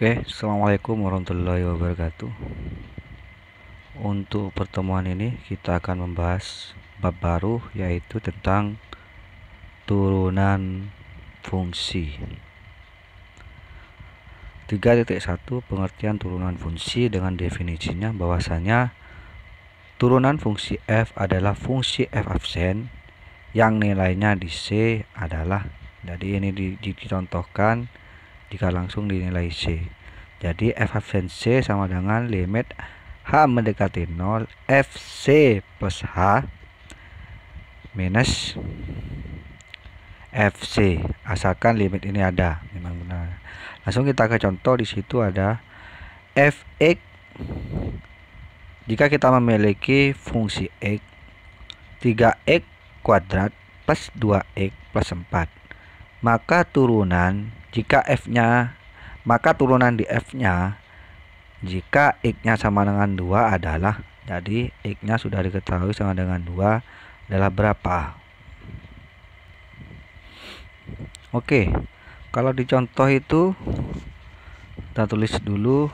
Oke, assalamualaikum warahmatullahi wabarakatuh. Untuk pertemuan ini kita akan membahas bab baru, yaitu tentang turunan fungsi. 3.1 pengertian turunan fungsi dengan definisinya bahwasanya turunan fungsi f adalah fungsi f absen yang nilainya di C adalah, jadi ini dicontohkan jika langsung dinilai C. Jadi f absen C sama dengan limit H mendekati 0 FC plus H minus FC, asalkan limit ini ada, memang benar. Langsung kita ke contoh. Di situ ada fx. Jika kita memiliki fungsi x 3x kuadrat plus 2x plus 4, maka turunan turunan di f-nya jika x-nya sama dengan 2 adalah, jadi x-nya sudah diketahui sama dengan 2 adalah berapa. Oke, kalau di contoh itu kita tulis dulu.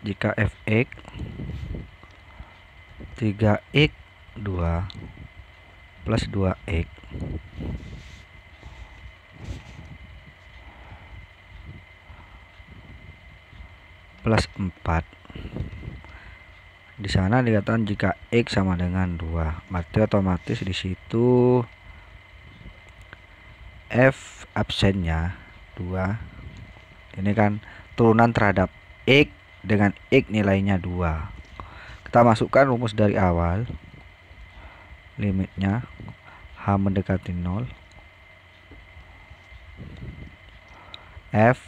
Jika fx 3x 2 plus 2x plus 4, di sana dikatakan jika x sama dengan 2, berarti otomatis di situ f absennya 2. Ini kan turunan terhadap x dengan x nilainya 2. Kita masukkan rumus dari awal. Limitnya H mendekati 0 F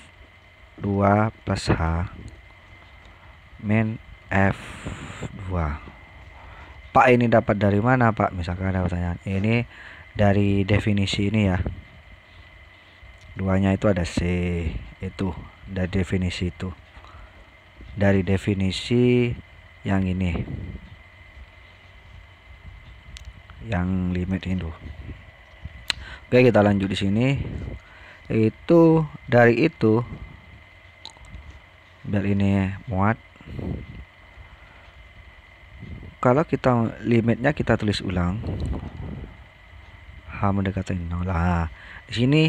2 plus H min F 2. Pak, ini dapat dari mana Pak? Misalkan ada pertanyaan. Ini dari definisi ini ya. Duanya itu ada C, itu dari definisi itu. Dari definisi yang ini, yang limit itu. Oke, kita lanjut di sini. Itu dari itu, biar ini muat. Kalau kita limitnya kita tulis ulang, H mendekati 0. Nah, di sini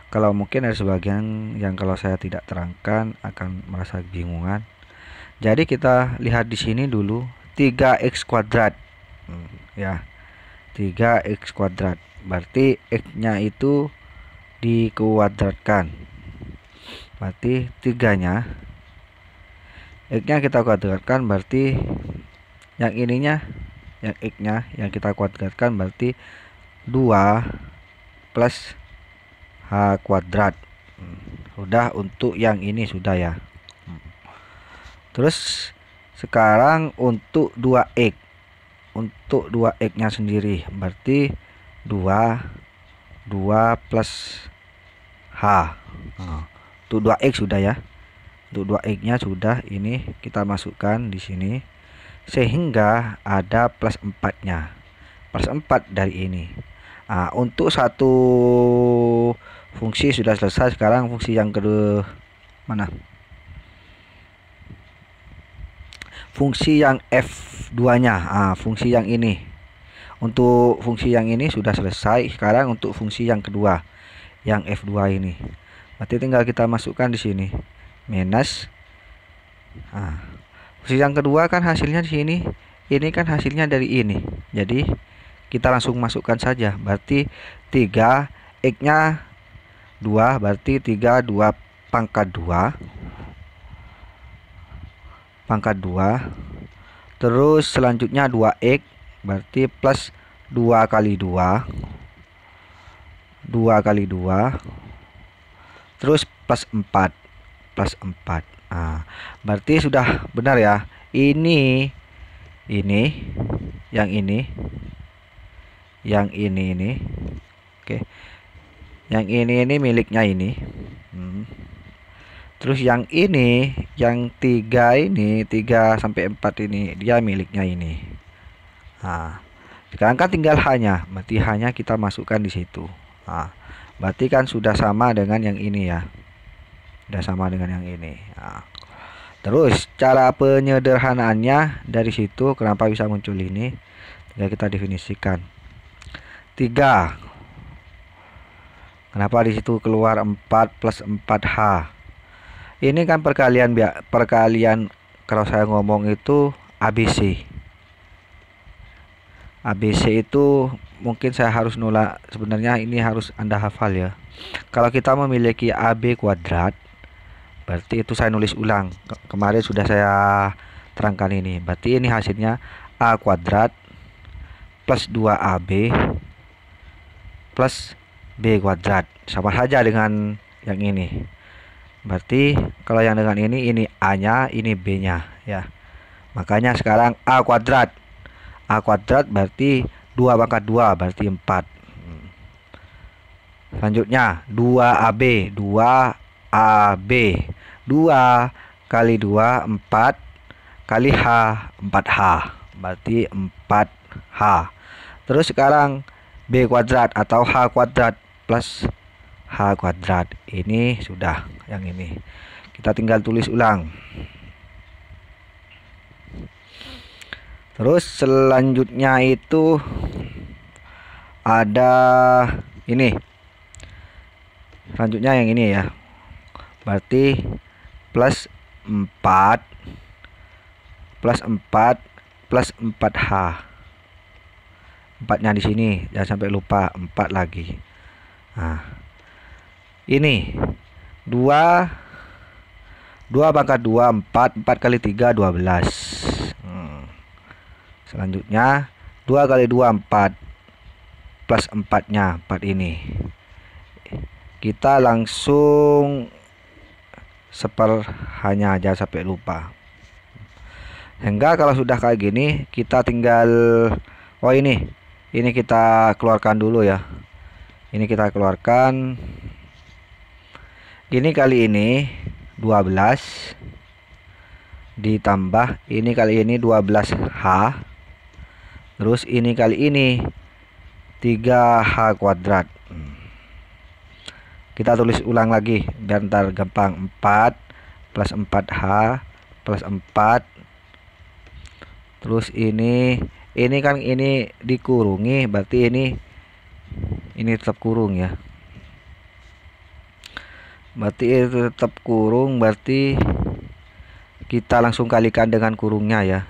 kalau mungkin ada sebagian yang kalau saya tidak terangkan akan merasa bingungan. Jadi kita lihat di sini dulu 3x kuadrat. Ya, 3x kuadrat berarti x-nya itu dikuadratkan, berarti 3-nya x-nya kita kuadratkan, berarti yang ininya, yang x-nya yang kita kuadratkan berarti 2 plus h kuadrat. Sudah untuk yang ini sudah ya. Terus sekarang untuk 2x, untuk 2x nya sendiri berarti 2 plus H. Untuk 2x sudah ya. Untuk 2x nya sudah, ini kita masukkan di sini sehingga ada plus 4 nya. Plus 4 dari ini. Untuk satu fungsi sudah selesai. Sekarang fungsi yang kedua mana? Fungsi yang f2 nya, fungsi yang ini. Untuk fungsi yang ini sudah selesai. Sekarang untuk fungsi yang kedua, yang f2 ini, berarti tinggal kita masukkan di sini minus. Fungsi yang kedua kan hasilnya di sini, ini kan hasilnya dari ini, jadi kita langsung masukkan saja. Berarti 3 x nya 2, berarti 3 2 pangkat 2 pangkat 2. Terus selanjutnya 2x berarti plus 2 kali 2 kali 2, terus plus 4 plus 4. Berarti sudah benar ya. Ini yang ini oke, yang ini miliknya ini. Terus yang ini, yang 3 ini, 3 sampai 4 ini dia miliknya ini. Sekarang kan tinggal hanya, berarti hanya kita masukkan di situ. Nah, berarti kan sudah sama dengan yang ini ya. Sudah sama dengan yang ini. Nah, terus cara penyederhanaannya dari situ kenapa bisa muncul ini? Tinggal kita definisikan. 3. Kenapa di situ keluar 4 plus 4H? Ini kan perkalian kalau saya ngomong itu ABC. ABC itu mungkin saya harus nolak, sebenarnya ini harus Anda hafal ya. Kalau kita memiliki AB kuadrat, berarti itu saya nulis ulang. Kemarin sudah saya terangkan ini. Berarti ini hasilnya A kuadrat plus 2AB plus B kuadrat. Sama saja dengan yang ini. Berarti kalau yang dengan ini A-nya, ini B-nya ya. Makanya sekarang A kuadrat. A kuadrat berarti 2 pangkat 2 berarti 4. Selanjutnya 2AB, 2AB. 2 kali 2 4 kali H 4H berarti 4H. Terus sekarang B kuadrat atau H kuadrat plus H kuadrat. Ini sudah yang ini. Kita tinggal tulis ulang. Terus selanjutnya itu ada ini. Selanjutnya yang ini ya. Berarti plus 4 plus 4 plus 4H. 4-nya di sini, jangan sampai lupa 4 lagi. Nah, ini 2 pangkat 2 4 kali 3 12. Selanjutnya 2 kali 2 4 plus 4-nya 4 ini. Kita langsung hanya aja sampai lupa. Sehingga kalau sudah kayak gini kita tinggal ini kita keluarkan dulu ya. Ini kita keluarkan. Ini kali ini 12 ditambah ini kali ini 12H. Terus ini kali ini 3H kuadrat. Kita tulis ulang lagi biar ntar gampang. 4 plus 4H plus 4. Terus ini kan ini dikurungi, berarti ini tetap kurung ya. Berarti itu tetap kurung, berarti kita langsung kalikan dengan kurungnya ya.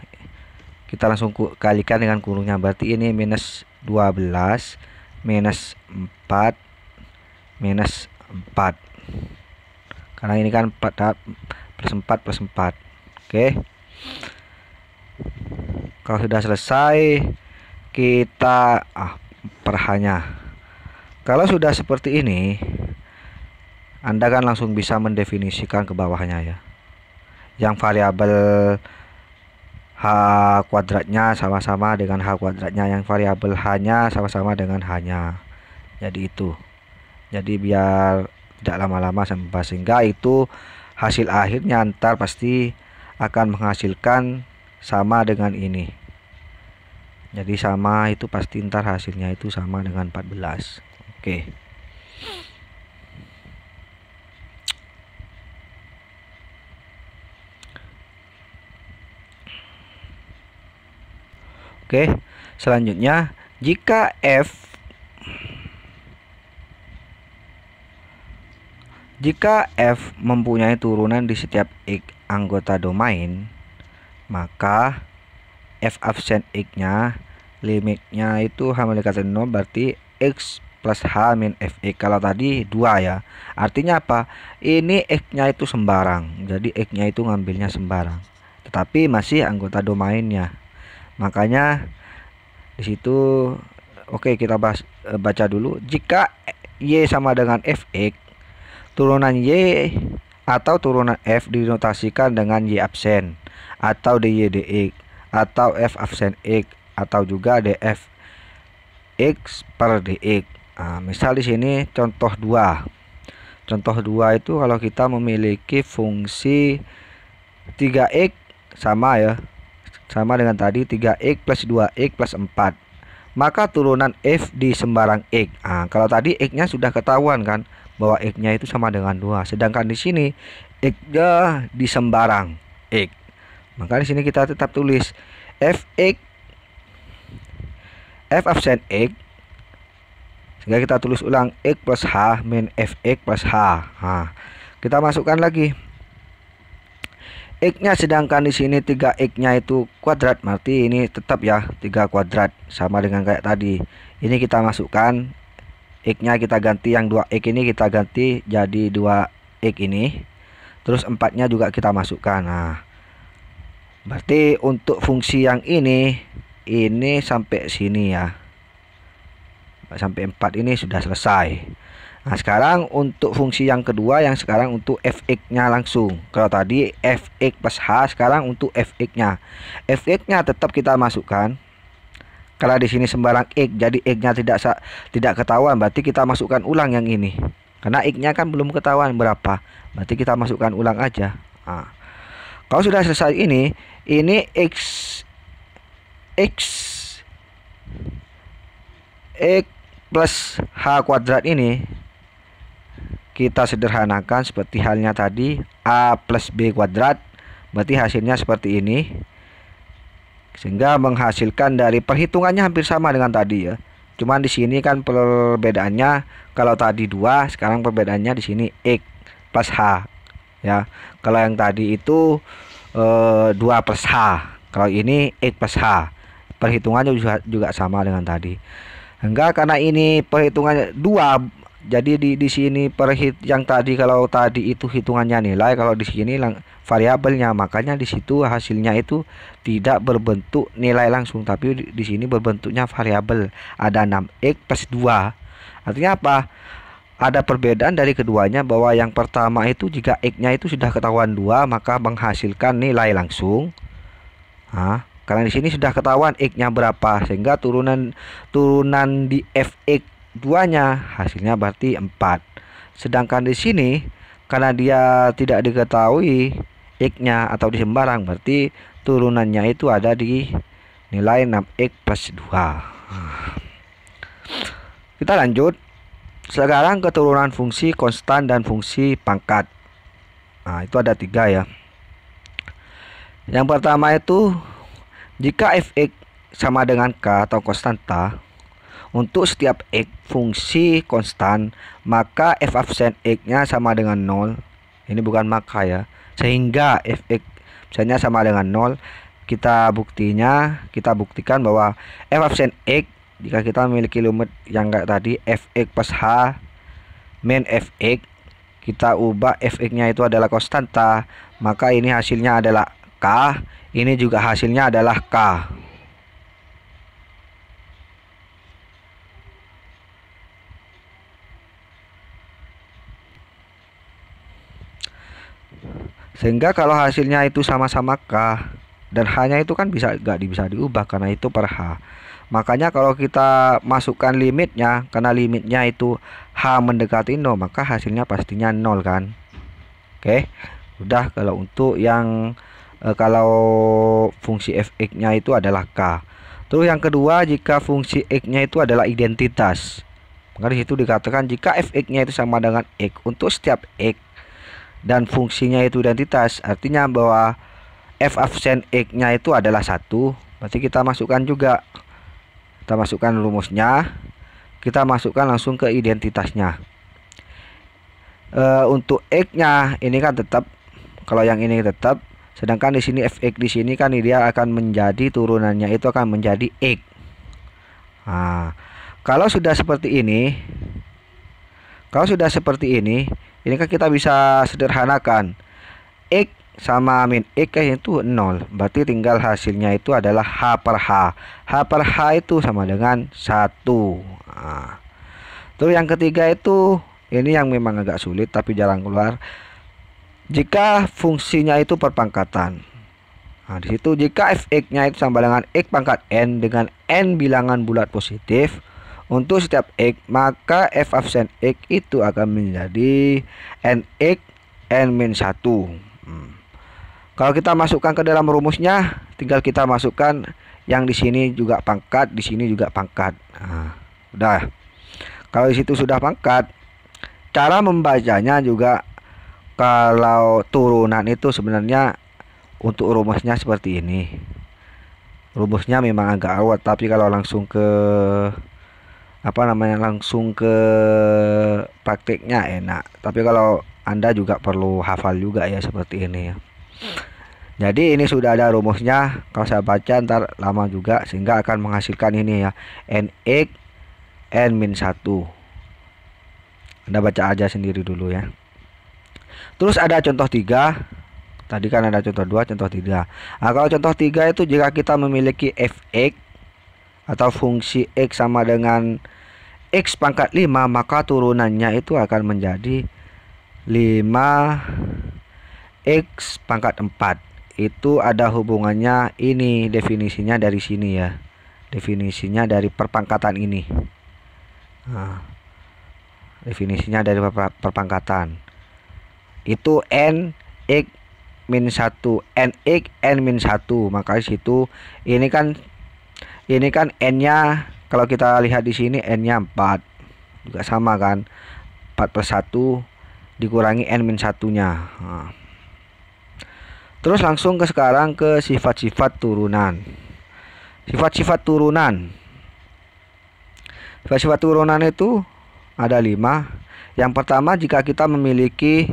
Kita langsung kalikan dengan kurungnya, berarti ini minus 12 minus 4 minus 4. Karena ini kan 4 plus 4 plus 4. Oke. Kalau sudah selesai kita perhanya. Kalau sudah seperti ini, Anda kan langsung bisa mendefinisikan ke bawahnya ya. Yang variabel H kuadratnya sama-sama dengan H kuadratnya, yang variabel H-nya sama-sama dengan H-nya. Jadi itu. Jadi biar tidak lama-lama sampai, sehingga itu hasil akhirnya ntar pasti akan menghasilkan sama dengan ini. Jadi sama itu pasti ntar hasilnya itu sama dengan 14. Oke. Oke, selanjutnya jika F mempunyai turunan di setiap X anggota domain, maka F absen X-nya limitnya itu H mendekati 0, berarti X plus H min Fx. Kalau tadi 2 ya, artinya apa? Ini X-nya itu sembarang, jadi X-nya itu ngambilnya sembarang, tetapi masih anggota domainnya. Makanya di situ oke, kita baca dulu. Jika Y sama dengan Fx, turunan Y atau turunan F dinotasikan dengan Y absen atau dy dx atau F absen X atau juga df X per dx. Nah, misal di sini contoh 2. Contoh 2 itu kalau kita memiliki fungsi 3x sama ya, sama dengan tadi 3x plus 2x plus 4. maka turunan F di sembarang X. Nah, kalau tadi X-nya sudah ketahuan kan, bahwa X-nya itu sama dengan 2. Sedangkan di sini X-nya di sembarang X. Maka di sini kita tetap tulis Fx f absen X. Sehingga kita tulis ulang X plus H min Fx plus H. Nah, kita masukkan lagi X-nya, sedangkan di sini 3X-nya itu kuadrat, berarti ini tetap ya 3 kuadrat sama dengan kayak tadi. Ini kita masukkan X-nya, kita ganti yang 2X ini kita ganti jadi 2X ini. Terus 4-nya juga kita masukkan. Nah, berarti untuk fungsi yang ini sampai sini ya. Sampai 4 ini sudah selesai. Nah, sekarang untuk fungsi yang kedua, yang sekarang untuk Fx-nya langsung. Kalau tadi Fx plus H, sekarang untuk Fx-nya. Fx-nya tetap kita masukkan. Kalau di sini sembarang X, jadi X-nya tidak ketahuan, berarti kita masukkan ulang yang ini. Karena X-nya kan belum ketahuan berapa, berarti kita masukkan ulang aja. Nah, kalau sudah selesai ini X plus H kuadrat ini kita sederhanakan seperti halnya tadi A plus B kuadrat, berarti hasilnya seperti ini. Sehingga menghasilkan dari perhitungannya hampir sama dengan tadi ya. Cuman di sini kan perbedaannya, kalau tadi 2, sekarang perbedaannya di sini X plus H ya. Kalau yang tadi itu 2 plus H, kalau ini X plus H. Perhitungannya juga sama dengan tadi. Enggak, karena ini perhitungannya 2, jadi di sini yang tadi, kalau tadi itu hitungannya nilai, kalau di sini variabelnya, makanya di situ hasilnya itu tidak berbentuk nilai langsung, tapi di sini berbentuknya variabel. Ada 6x plus 2. Artinya apa? Ada perbedaan dari keduanya, bahwa yang pertama itu jika x-nya itu sudah ketahuan 2, maka menghasilkan nilai langsung. Nah, karena di sini sudah ketahuan x-nya berapa, sehingga turunan di Fx 2-nya hasilnya berarti 4. Sedangkan di sini karena dia tidak diketahui X-nya atau di sembarang, berarti turunannya itu ada di nilai 6x plus 2. Kita lanjut. Sekarang keturunan fungsi konstan dan fungsi pangkat. Nah, itu ada 3 ya. Yang pertama itu jika Fx sama dengan K atau konstanta, untuk setiap X fungsi konstan, maka f absen X-nya sama dengan 0. Ini bukan maka ya. Sehingga Fx misalnya sama dengan 0, kita buktikan bahwa f absen X, jika kita memiliki limit yang kayak tadi Fx plus H min Fx, kita ubah Fx-nya itu adalah konstanta, maka ini hasilnya adalah K, ini juga hasilnya adalah K. Sehingga kalau hasilnya itu sama-sama K dan H-nya itu kan bisa diubah karena itu per H. Makanya kalau kita masukkan limitnya, karena limitnya itu H mendekati 0, maka hasilnya pastinya 0 kan. Oke. Udah kalau untuk yang kalau fungsi Fx-nya itu adalah K. Terus yang kedua, jika fungsi X-nya itu adalah identitas. Maka di situ dikatakan jika Fx-nya itu sama dengan X untuk setiap X dan fungsinya itu identitas, artinya bahwa f absen X-nya itu adalah 1, berarti kita masukkan juga. Kita masukkan rumusnya, kita masukkan langsung ke identitasnya. Untuk X-nya ini kan tetap, kalau yang ini tetap, sedangkan di sini Fx di sini kan dia akan menjadi turunannya itu akan menjadi X. Nah, kalau sudah seperti ini, ini kan kita bisa sederhanakan. X sama min X kan itu 0. Berarti tinggal hasilnya itu adalah H per H. H per H itu sama dengan 1. Nah, terus yang ketiga itu, ini yang memang agak sulit tapi jarang keluar. Jika fungsinya itu perpangkatan. Nah, di situ jika Fx-nya itu sama dengan X pangkat N dengan N bilangan bulat positif, untuk setiap X, maka f absen X itu akan menjadi Nx N-1. Kalau kita masukkan ke dalam rumusnya, tinggal kita masukkan yang di sini juga pangkat, di sini juga pangkat. Nah, udah. Kalau di situ sudah pangkat, cara membacanya juga kalau turunan itu sebenarnya untuk rumusnya seperti ini. Rumusnya memang agak awet, tapi kalau langsung ke langsung ke prakteknya enak. Tapi kalau Anda juga perlu hafal juga ya seperti ini ya. Jadi ini sudah ada rumusnya. Kalau saya baca ntar lama juga, sehingga akan menghasilkan ini ya, nx n-1. Anda baca aja sendiri dulu ya. Terus ada contoh 3. Tadi kan ada contoh 2, contoh 3. Nah, kalau contoh 3 itu jika kita memiliki fx atau fungsi x sama dengan x pangkat 5, maka turunannya itu akan menjadi 5x pangkat 4. Itu ada hubungannya, ini definisinya dari sini ya. Definisinya dari perpangkatan ini. Nah, definisinya dari perpangkatan. Itu n x min 1, nx n min 1. Maka situ ini kan n-nya, kalau kita lihat di sini n-nya 4. Juga sama kan? 4 plus 1 dikurangi n min 1-nya. Nah. Terus langsung sekarang ke sifat-sifat turunan. Sifat-sifat turunan. Sifat-sifat turunan itu ada 5. Yang pertama, jika kita memiliki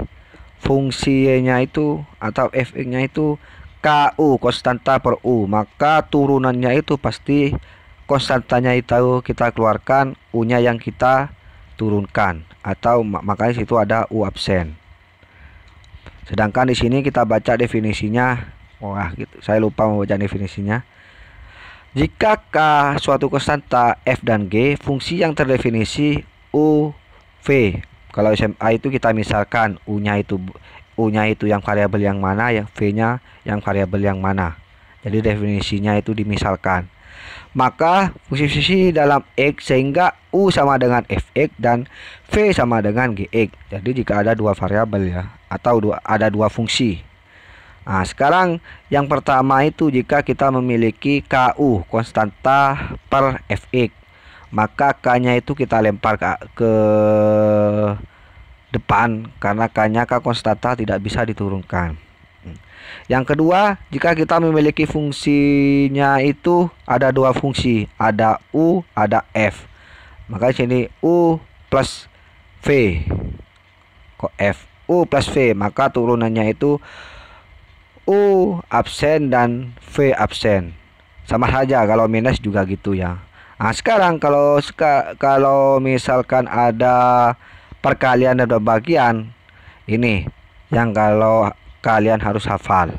fungsinya itu atau fx-nya itu ku, konstanta per u, maka turunannya itu pasti konstantanya itu kita keluarkan, u-nya yang kita turunkan, atau makanya situ ada u absen. Sedangkan di sini kita baca definisinya, wah gitu, saya lupa membaca definisinya. Jika k suatu konstanta f dan g, fungsi yang terdefinisi u v. Kalau SMA itu kita misalkan u-nya itu yang variabel yang mana, yang v-nya yang variabel yang mana. Jadi definisinya itu dimisalkan. Maka fungsi dalam x sehingga u sama dengan fx dan v sama dengan gx. Jadi jika ada dua variabel ya, atau ada dua fungsi. Nah, sekarang yang pertama itu jika kita memiliki ku, konstanta per fx, maka k-nya itu kita lempar ke depan, karena k-nya konstanta tidak bisa diturunkan. Yang kedua, jika kita memiliki fungsinya itu ada dua fungsi, ada u, ada f. Maka sini u plus v, kok f, u plus v, maka turunannya itu u absen dan v absen. Sama saja, kalau minus juga gitu ya. Nah, sekarang kalau misalkan ada perkalian dan pembagian, ini yang kalau kalian harus hafal.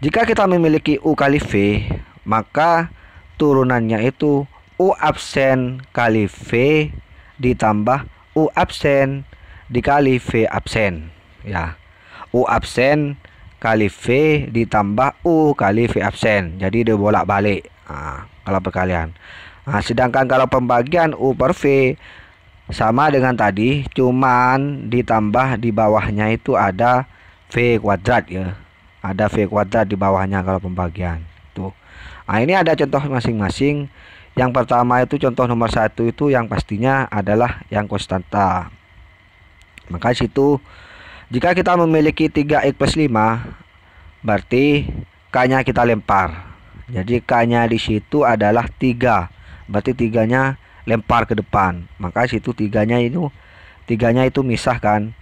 Jika kita memiliki u kali v, maka turunannya itu u absen kali v ditambah u absen dikali v absen ya. U absen kali v ditambah u kali v absen. Jadi dia bolak-balik. Nah, kalau perkalian. Nah, sedangkan kalau pembagian u per v sama dengan tadi, cuman ditambah di bawahnya itu ada v kuadrat ya. Ada v kuadrat di bawahnya kalau pembagian. Tuh. Nah, ini ada contoh masing-masing. Yang pertama itu contoh nomor 1 itu yang pastinya adalah yang konstanta. Maka situ jika kita memiliki 3x plus 5, berarti k-nya kita lempar. Jadi k-nya di situ adalah 3. Berarti 3-nya lempar ke depan. Maka situ 3-nya itu misahkan.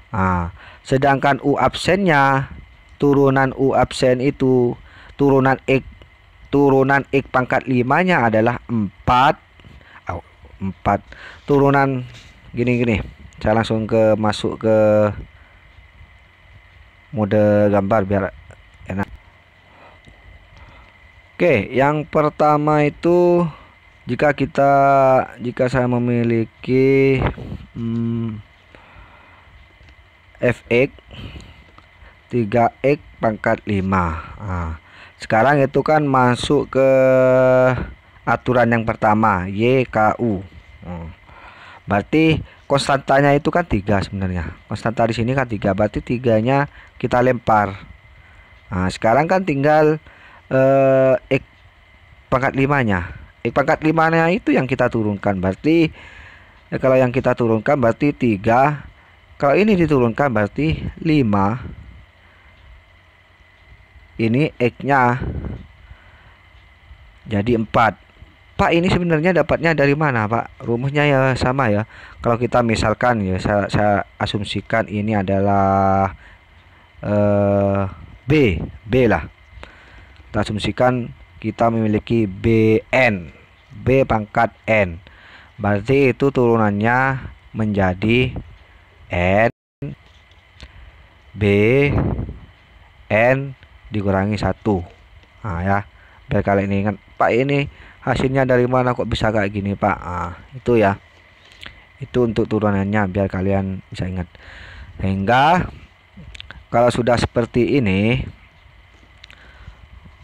Nah, sedangkan u absennya, turunan u absen itu turunan x pangkat 5-nya adalah 4. 4. Turunan gini. Saya langsung masuk ke mode gambar biar enak. Oke, yang pertama itu jika saya memiliki fx 3x pangkat 5. Nah, sekarang itu kan masuk ke aturan yang pertama, YKU. Berarti konstantanya itu kan 3 sebenarnya. Konstanta di sini kan 3, berarti 3-nya kita lempar. Nah, sekarang kan tinggal pangkat 5-nya. X pangkat 5-nya itu yang kita turunkan. Berarti kalau yang kita turunkan berarti 3. Kalau ini diturunkan berarti 5. Ini X-nya jadi 4. Pak, ini sebenarnya dapatnya dari mana, Pak? Rumusnya ya sama ya. Kalau kita misalkan ya, saya asumsikan ini adalah B lah. Kita asumsikan kita memiliki B pangkat N. Berarti itu turunannya menjadi N B N dikurangi 1. Nah ya, biar kalian ingat, Pak ini hasilnya dari mana kok bisa kayak gini, Pak? Nah, itu ya. Itu untuk turunannya biar kalian bisa ingat. Sehingga kalau sudah seperti ini,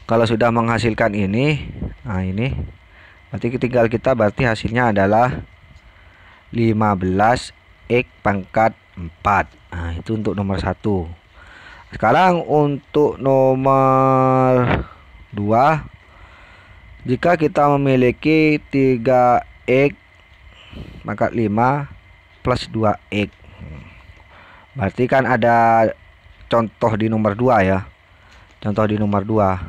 kalau sudah menghasilkan ini, nah ini berarti tinggal kita berarti hasilnya adalah 15 X pangkat 4. Nah, itu untuk nomor 1. Sekarang untuk nomor 2, jika kita memiliki 3X pangkat 5 plus 2X, berarti kan ada contoh di nomor 2 ya. Contoh di nomor 2.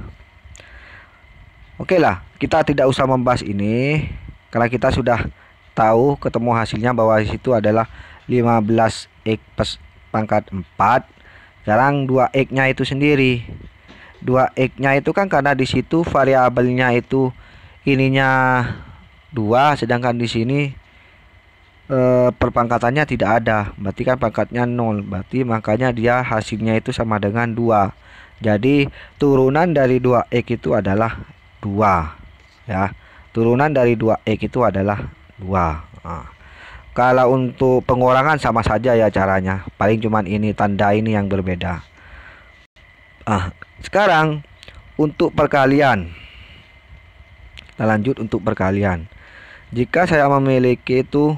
Oke lah, kita tidak usah membahas ini karena kita sudah tahu ketemu hasilnya bahwa di situ adalah 15X plus pangkat 4. Sekarang 2X-nya itu sendiri. 2X-nya itu kan karena di situ variabelnya itu ininya 2, sedangkan di sini perpangkatannya tidak ada. Berarti kan pangkatnya 0. Berarti makanya dia hasilnya itu sama dengan 2. Jadi turunan dari 2X itu adalah 2 ya. Turunan dari 2X itu adalah 2. Nah, kalau untuk pengurangan sama saja ya caranya. Paling cuman ini tanda ini yang berbeda. Sekarang untuk perkalian. Kita lanjut untuk perkalian. Jika saya memiliki itu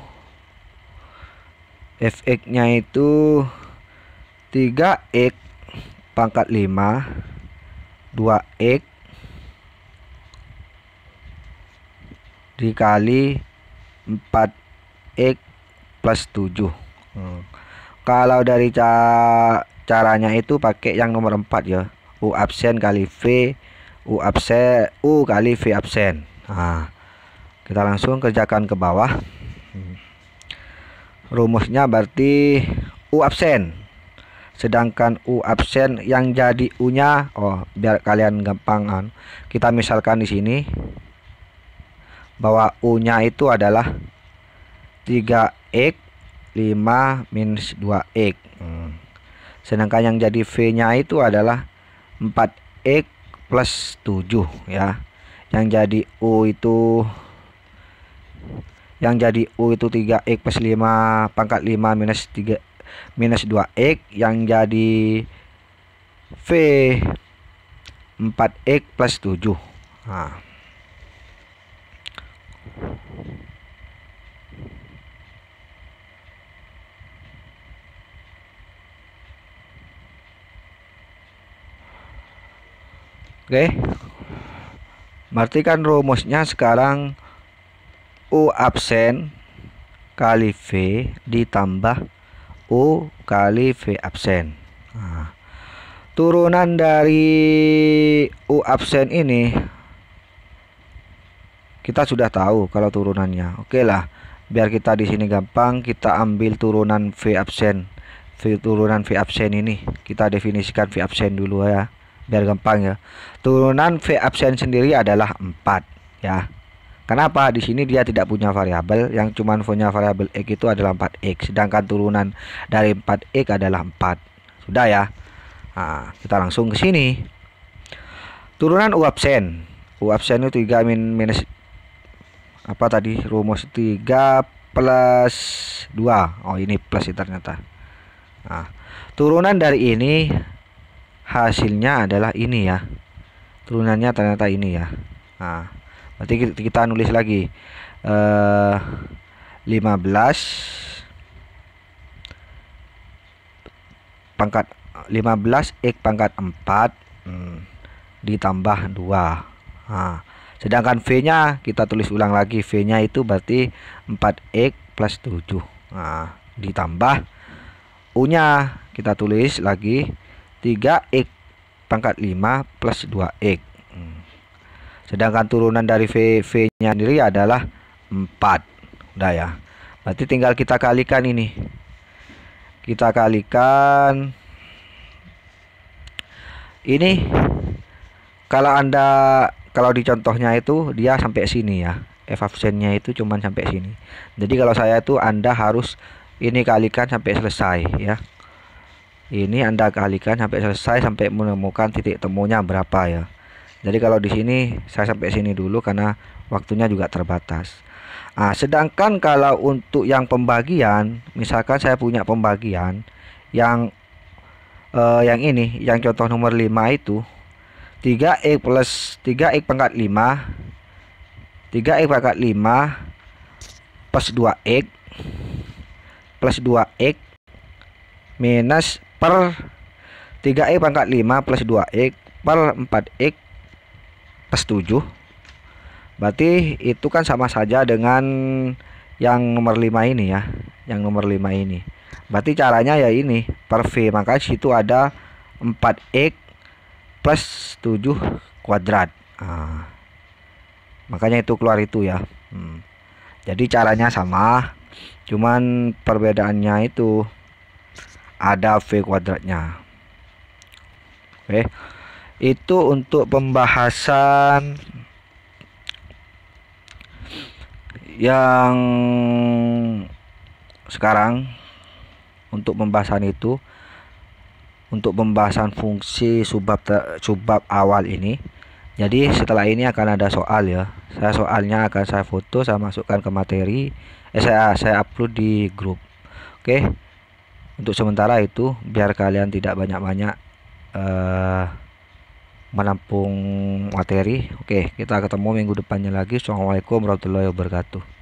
fx-nya itu 3x pangkat 5 2x dikali 4x plus 7. Kalau dari caranya itu pakai yang nomor 4 ya. U absen kali V, U absen, U kali V absen. Nah, kita langsung kerjakan ke bawah. Rumusnya berarti U absen. Sedangkan U absen yang jadi U-nya, biar kalian gampang, kita misalkan di sini bahwa U-nya itu adalah 3x 5 minus 2x. Sedangkan yang jadi V-nya itu adalah 4x plus 7 ya. Yang jadi U itu 3x plus 5 pangkat 5 minus 3 minus 2x. Yang jadi V 4x plus 7. Nah. Oke. Berarti kan rumusnya sekarang U absen kali V ditambah U kali V absen. Nah, turunan dari U absen ini kita sudah tahu kalau turunannya. Oke lah, biar kita di sini gampang, kita ambil turunan V absen. Turunan V absen ini kita definisikan V absen dulu ya, biar gampang ya. Turunan V absen sendiri adalah 4 ya. Kenapa? Di sini dia tidak punya variabel, yang cuman punya variabel X itu adalah 4X, sedangkan turunan dari 4X adalah 4. Sudah ya. Nah, kita langsung ke sini. Turunan U absen. U absen itu 3 minus apa tadi? Rumus 3 plus 2. Oh, ini plus ternyata. Nah, turunan dari ini hasilnya adalah ini ya. Turunannya ternyata ini ya. Nah, berarti kita nulis lagi 15 X pangkat 4 ditambah 2. Nah, Sedangkan V-nya kita tulis ulang lagi. V-nya itu berarti 4X plus 7. Nah, ditambah U-nya kita tulis lagi 3X pangkat 5 plus 2X. Sedangkan turunan dari V-nya sendiri adalah 4. Udah ya. Berarti tinggal kita kalikan ini. Kita kalikan ini. Kalau di contohnya itu dia sampai sini ya. F absennya itu cuman sampai sini. Jadi kalau saya itu Anda harus ini kalikan sampai selesai ya. Ini Anda kalikan sampai selesai sampai menemukan titik temunya berapa ya. Jadi kalau di sini saya sampai sini dulu karena waktunya juga terbatas. Nah, sedangkan kalau untuk yang pembagian, misalkan saya punya pembagian yang ini, yang contoh nomor 5 itu 3x plus 3x pangkat 5 3x pangkat 5 plus 2x plus 2x minus per 3x pangkat 5 plus 2x per 4x plus 7. Berarti itu kan sama saja dengan yang nomor 5 ini ya. Yang nomor 5 ini. Berarti caranya ya ini per V. Maka situ ada 4x plus 7 kuadrat. Nah, makanya itu keluar itu ya. Jadi caranya sama, cuman perbedaannya itu ada V kuadratnya. Oke, itu untuk pembahasan yang sekarang. Untuk pembahasan itu, untuk pembahasan fungsi subbab awal ini. Jadi setelah ini akan ada soal ya. Soalnya akan saya foto, saya masukkan ke materi, saya upload di grup. Oke. Untuk sementara itu biar kalian tidak banyak-banyak menampung materi. Oke, kita ketemu minggu depannya lagi. Assalamualaikum warahmatullahi wabarakatuh.